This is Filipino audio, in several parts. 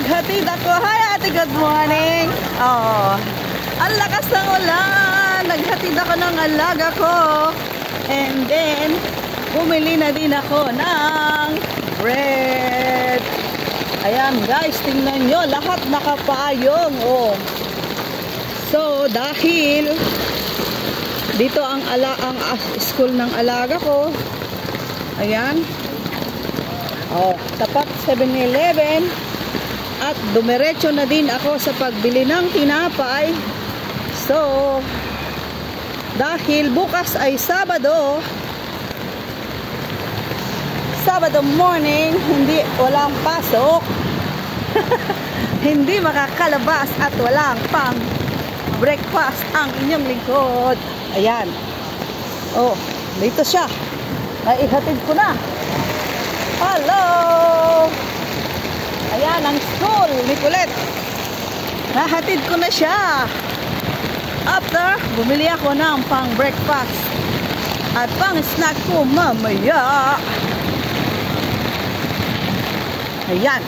Naghatid ako. Hi, ate. Good morning. Oh, ang lakas ng ulan. Naghatid ako ng alaga ko. And then, bumili na din ako ng bread. Ayan, guys. Tingnan nyo. Lahat nakapayong. Oh. So, dahil dito ang school ng alaga ko. Ayan. Oh, tapat 7-Eleven. At dumiretso na din ako sa pagbili ng tinapay. So, dahil bukas ay Sabado morning, walang pasok. Hindi makakalabas at walang pang breakfast ang inyong lingkod. Ayan. Oh, dito siya. Naihatid ko na. Hello! Ayan, ang school ni Colette. Nahatid ko na siya. After, bumili ako ng pang breakfast at pang snack ko mamaya. Ayan.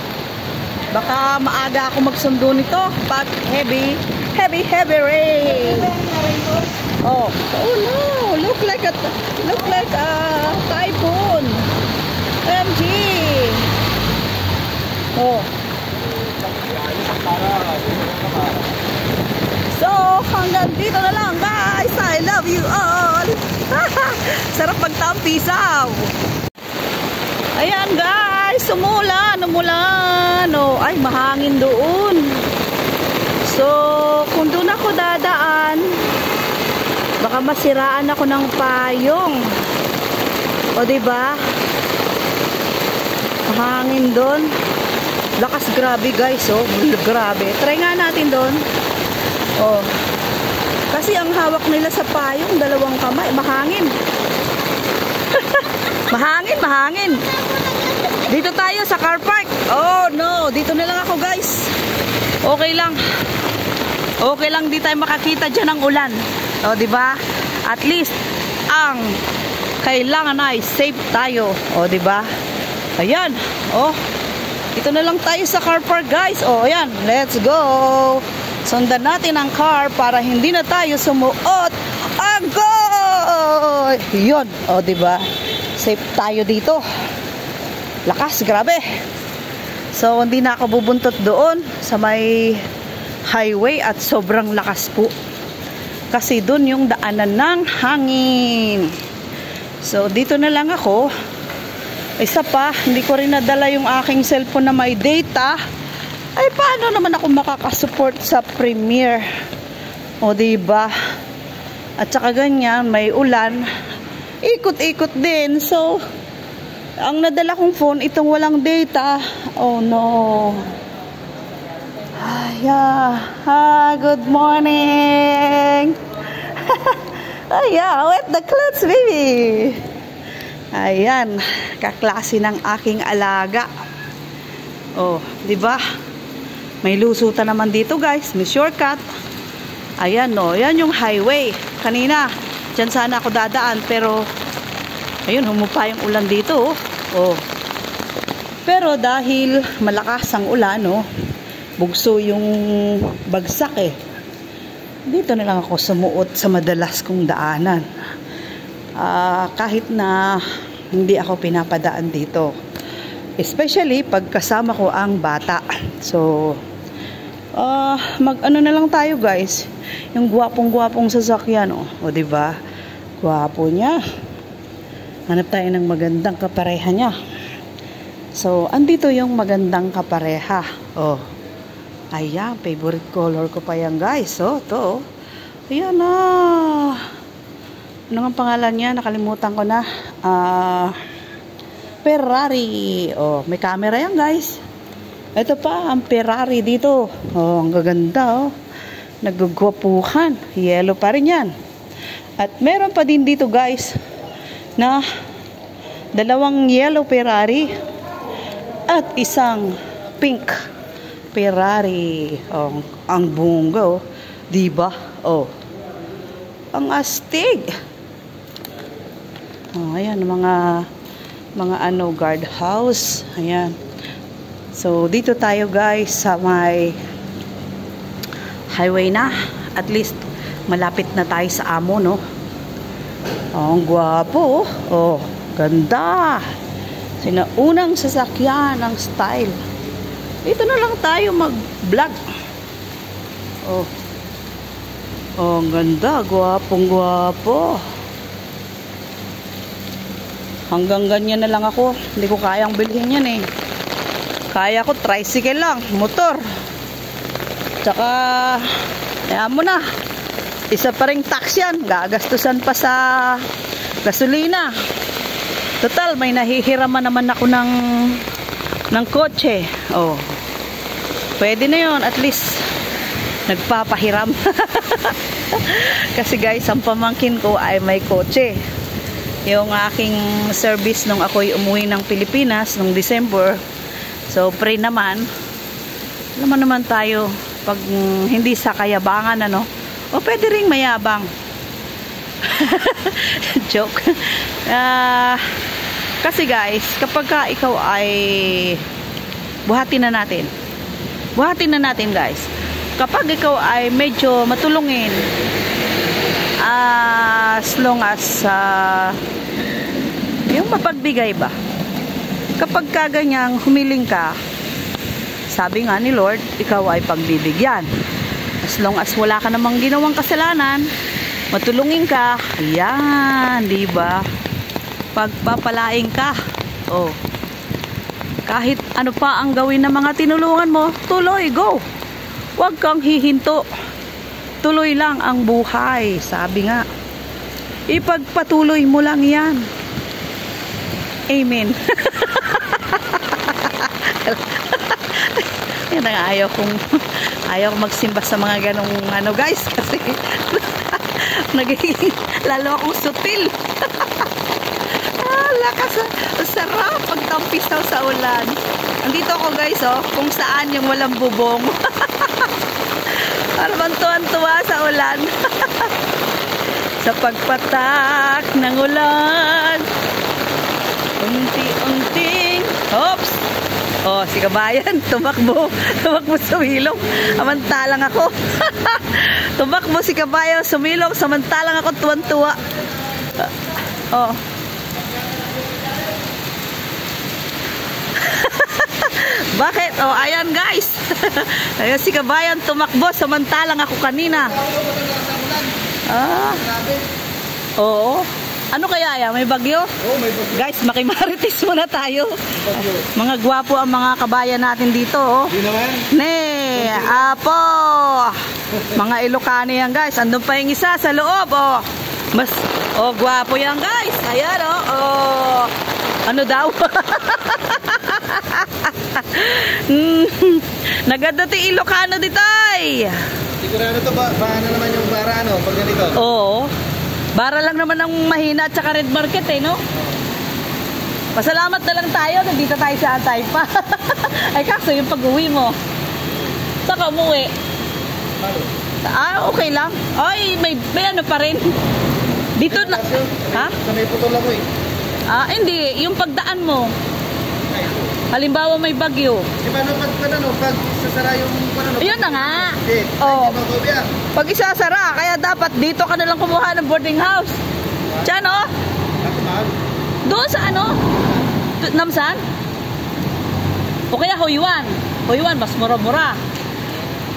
Baka maaga ako magsundo nito pag heavy rain. Oh no, look like a typhoon. MG. Oh. So, hanggang dito na lang, guys. I love you all. Sarap magtampisaw. Ayan, guys. Umulan. Oh, ay, mahangin doon. So, kung doon ako dadaan, baka masiraan ako ng payong. O, diba? Mahangin doon. Lakas grabe, guys. Oh, grabe. Try nga natin doon. Oh. Kasi ang hawak nila sa payong, dalawang kamay. Mahangin. mahangin. Dito tayo sa car park. Oh, no. Dito na lang ako, guys. Okay lang. Okay lang, di tayo makakita dyan ng ulan. O, diba? At least, ang kailangan ay safe tayo. O, diba? Ayan. O, ito na lang tayo sa car park, guys. O, ayan. Let's go. Sundan natin ang car para hindi na tayo sumuot. Agoy! Yun. O, diba? Safe tayo dito. Lakas, grabe. So, hindi na ako bubuntot doon sa may highway at sobrang lakas po. Kasi doon yung daanan ng hangin. So, dito na lang ako. Isa pa, hindi ko rin nadala yung aking cellphone na may data. Ay, paano naman ako makakasupport sa Premiere? O, diba? At saka ganyan, may ulan. Ikot-ikot din. So, ang nadala kong phone, itong walang data. Oh, no. Good morning. Wet the clothes, baby. Ayan, kaklase ng aking alaga. Oh, di ba? May lusutan naman dito, guys. May shortcut. Ayan, no. Yan yung highway. Kanina, dyan sana ako dadaan. Pero, ayun, humupa yung ulan dito. Oh. Pero dahil malakas ang ulan, no, bugso yung bagsak eh. Dito na lang ako sumuot sa madalas kong daanan. Kahit na hindi ako pinapadaan dito. Especially pag kasama ko ang bata. So, mag-ano na lang tayo, guys. Yung gwapong-gwapong sasakyan, oh. O, diba? Gwapo niya. Hanap tayo ng magandang kapareha niya. So, andito yung magandang kapareha. Oh. Ayan, favorite color ko pa yan, guys. Oh, to. Ayan na. Ano nga pangalan niya? Nakalimutan ko na. Ferrari. Oh, may camera yan, guys. Ito pa, ang Ferrari dito. Oh, ang gaganda, oh. Nagugwapuhan. Yellow pa rin yan. At meron pa din dito, guys, na dalawang yellow Ferrari at isang pink Ferrari. Oh, ang bongga, oh. Diba? Oh. Ang astig. Oh, ayan, mga ano, guard house. Ayan. So, dito tayo guys sa may highway na. At least, malapit na tayo sa amo, no? Oh, ang gwapo, oh. Ganda. Sinaunang sasakyan ng style. Dito na lang tayo mag-vlog. Oh. Oh, ang ganda. Gwapong gwapo. Hanggang ganyan na lang ako. Hindi ko kayang bilhin yan eh. Kaya ko tricycle lang, motor. Tsaka, kaya mo na. Isa pa ring tax yan. Gagastusan pa sa gasolina. Total, may nahihiraman naman ako ng kotse. Oh. Pwede na yun. At least, nagpapahiram. Kasi guys, ang pamangkin ko ay may kotse. Yung aking service nung ako'y umuwi ng Pilipinas nung December. So, free naman. Alam naman tayo, pag hindi sa kayabangan, ano, o pwede ring mayabang. Joke. Kasi guys, kapag ka ikaw ay buhatin na natin guys, kapag ikaw ay medyo matulungin, as long as yung mapagbigay ba, kapag kaganyang humiling ka, sabi nga ni Lord, ikaw ay pagbibigyan. As long as wala ka namang ginawang kasalanan, matulungin ka, yan, di ba? Pagpapalaing ka. Oh. Kahit ano pa ang gawin ng mga tinulungan mo, tuloy, go. Huwag kang hihinto. Tuloy lang ang buhay. Sabi nga, ipagpatuloy mo lang yan. Amen. Yan ang ayaw kong magsimba sa mga ganong ano guys, kasi nagiging lalo akong sutil. Lakas, sarap pagtampisaw sa ulan. Andito ako guys, oh, kung saan yung walang bubong. Para bang tuwan-tuwa sa ulan. Sa pagpatak ng ulan, unti-unting, hops. Oh, si kabayan, tumakbo sumilong, samantalang ako. Tumakbo si kabayan, sumilong, samantalang ako tuwan-tuwa. Oh. Bakit? Oh, ayan guys. Ayan si kabayan tumakbo samantalang ako kanina. Ah. Oo. Ano kaya yan? May bagyo? Oo, may bagyo. Guys, makimarites muna tayo. Mga gwapo ang mga kabayan natin dito, oh. Di naman. Ne, apo. Mga Ilocano yan, guys. Andun pa yung isa sa loob, oh. Mas, oh, gwapo yan, guys. Ayan, oh. Oh. Ano daw? Nagadati Ilocano dito ay. Sigurado to ba? Paano naman yung bara ano? Pag ganito? Oo. Bara lang naman ang mahina at saka red market eh, no? Pasalamat na lang tayo. Nandito tayo sa Taypa. Ay kaso yung pag-uwi mo. Saka umuwi. Okay lang. Ay, may ano pa rin. Dito na. Ha? Sa may putol lang mo eh. Hindi. Yung pagdaan mo. Halimbawa may bagyo. Di ba pag sasara yung ano? Yun na nga. Oh. Pag isasara, kaya dapat dito ka na lang kumuha ng boarding house. Diyan, oh. Doon sa ano? Namsan? O kaya Huyuan. Huyuan, mas mura-mura.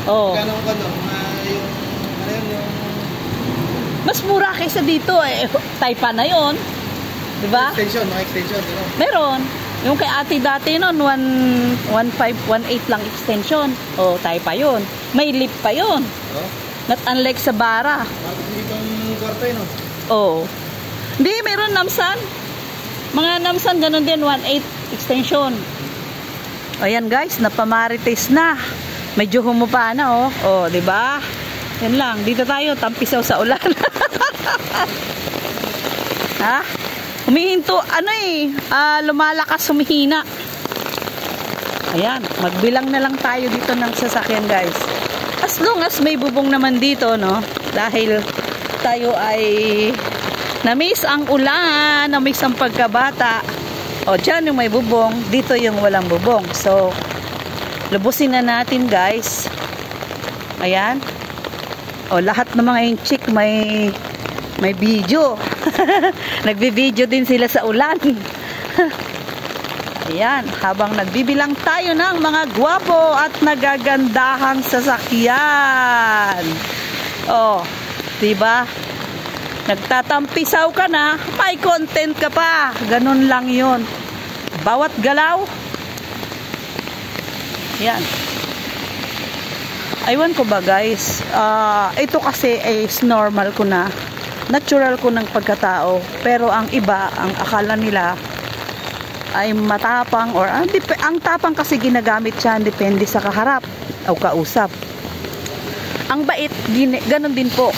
Oh. Kano yung mas mura kaysa dito eh. Taypa na yon. Diba? Extension, mga extension. Diba? Meron. Yung kay ate dati nun, 1.5, 1.8 lang extension. O, Taypa yun. May lift pa yun. Oh? Not unlike sa bara. Bakit dito ang kwarto yun? Oo. Hindi, meron Namsan. Mga Namsan, ganun din, 1.8 extension. Ayan guys, napamarites na. Medyo humupa na, oh. O, diba? Yan lang. Dito tayo, tampisaw sa ulan. Ha? Humihinto, ano eh, lumalakas, humihina. Ayan, magbilang na lang tayo dito ng sasakyan guys. As long as may bubong naman dito, no? Dahil tayo ay na-miss ang ulan, na-miss ang pagkabata. O, dyan yung may bubong, dito yung walang bubong. So, Lubusin na natin, guys. Ayan. O, lahat ng mga chick may video. Nagbi-video din sila sa ulan. Ayan, habang nagbibilang tayo ng mga gwapo at nagagandahang sasakyan. Oh, 'di ba? Nagtatampisaw ka na, may content ka pa. Ganun lang 'yon. Bawat galaw. Yan. Aywan ko ba, guys? Ito kasi is normal ko na. Natural ko ng pagkatao. Pero ang iba, ang akala nila ay matapang or ang tapang kasi ginagamit siya depende sa kaharap o kausap. Ang bait, ganun din po.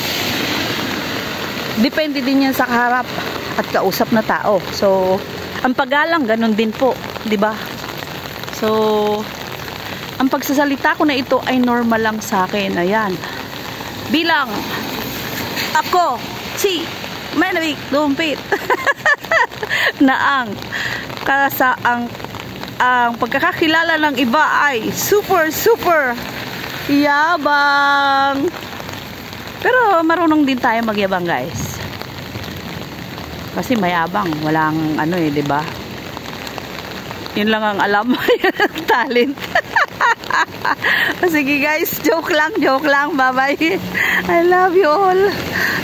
Depende din yan sa kaharap at kausap na tao. So, ang paggalang ganun din po, 'di ba? So, ang pagsasalita ko na ito ay normal lang sa akin. Ayan. Bilang ako si Manawik Lumpit na ang pagkakakilala ng iba ay super yabang. Pero marunong din tayo magyabang, guys. Kasi mayabang, walang ano 'di ba? Yun lang ang alam mo, talent. Sige, guys, joke lang. Bye-bye. I love you all.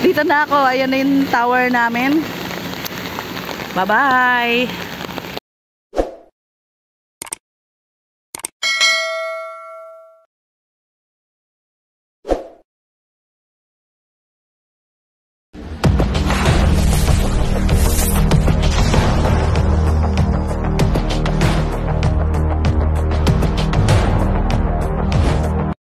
Dito na ako. Ayan na yung tower namin. Bye-bye.